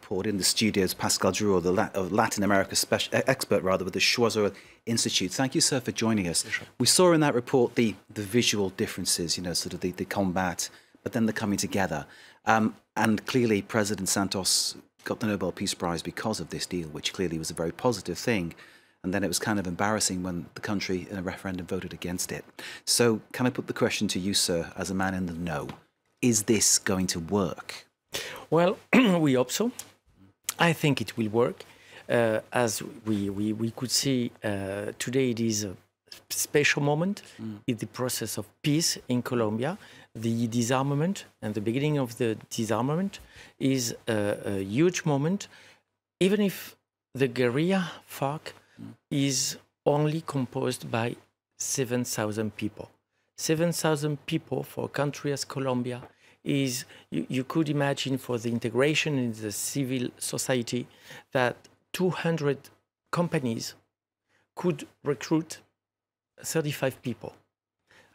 report. In the studios, Pascal Drouhaud, the Latin America expert with the Sur Institute. Thank you, sir, for joining us. Sure. We saw in that report the visual differences, you know, sort of the combat, but then the coming together. And clearly, President Santos got the Nobel Peace Prize because of this deal, which clearly was a very positive thing. And then it was kind of embarrassing when the country in a referendum voted against it. So can I put the question to you, sir, as a man in the know? Is this going to work? Well, we hope so. I think it will work. As we could see today, it is a special moment in the process of peace in Colombia. The disarmament and the beginning of the disarmament is a huge moment, even if the guerrilla FARC is only composed by 7,000 people. 7,000 people for a country as Colombia is, you could imagine, for the integration in the civil society, that 200 companies could recruit 35 people.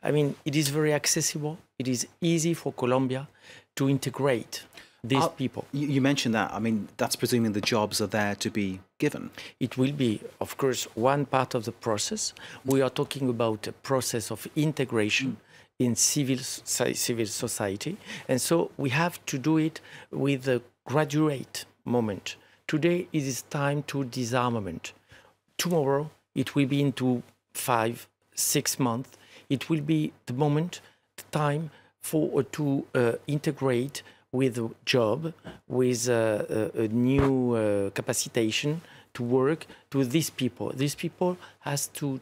I mean, it is very accessible. It is easy for Colombia to integrate these people. You mentioned that. I mean, that's presuming the jobs are there to be given. It will be, of course, one part of the process. We are talking about a process of integration in civil society. And so we have to do it with a graduate moment. Today it is time to disarmament. Tomorrow it will be into 5-6 months. It will be the moment, the time to integrate with a job, with a new capacitation to work to these people. These people has to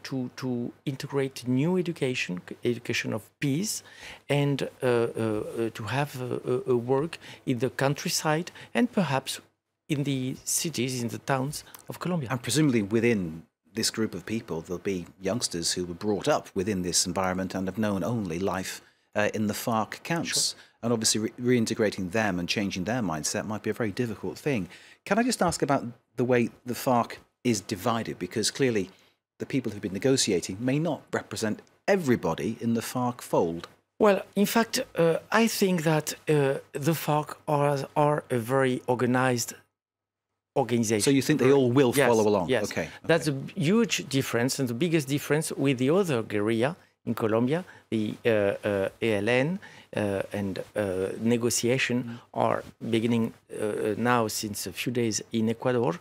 integrate new education of peace, and to have a work in the countryside and perhaps in the cities, in the towns of Colombia. And presumably within this group of people, there'll be youngsters who were brought up within this environment and have known only life in the FARC camps. Sure. And obviously reintegrating them and changing their mindset might be a very difficult thing. Can I just ask about the way the FARC is divided? Because clearly the people who've been negotiating may not represent everybody in the FARC fold. Well, in fact, I think that the FARC are a very organized organization. So you think they all will follow along? Yes. Okay. That's a huge difference, and the biggest difference with the other guerrilla in Colombia, the ELN, and negotiation are beginning now since a few days in Ecuador,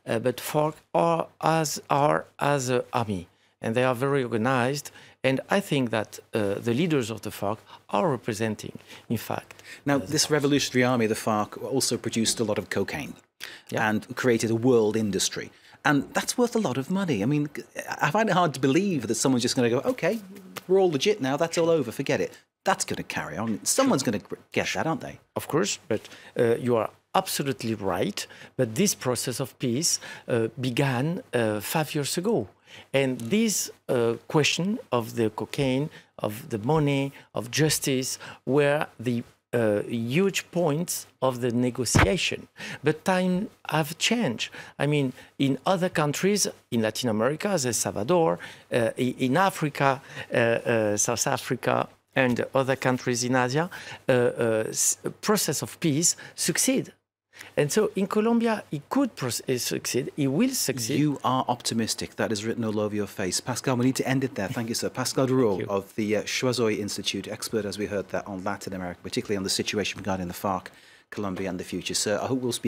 but FARC are as an army, and they are very organized. And I think that the leaders of the FARC are representing, in fact. Now, this revolutionary army, the FARC, also produced a lot of cocaine and created a world industry. And that's worth a lot of money. I mean, I find it hard to believe that someone's just going to go, okay, we're all legit now, that's all over, forget it. That's going to carry on. Someone's going to get that, aren't they? Of course, but you are absolutely right. But this process of peace began 5 years ago. And this question of the cocaine, of the money, of justice, were the huge points of the negotiation. But times have changed. I mean, in other countries, in Latin America, as El Salvador, in Africa, South Africa, and other countries in Asia, process of peace succeed. And so in Colombia, it could succeed, it will succeed. You are optimistic. That is written all over your face. Pascal, we need to end it there. Thank you, sir. Pascal Drouhaud of the Sur Institute, expert, as we heard, that on Latin America, particularly on the situation regarding the FARC, Colombia and the future. Sir, I hope we'll speak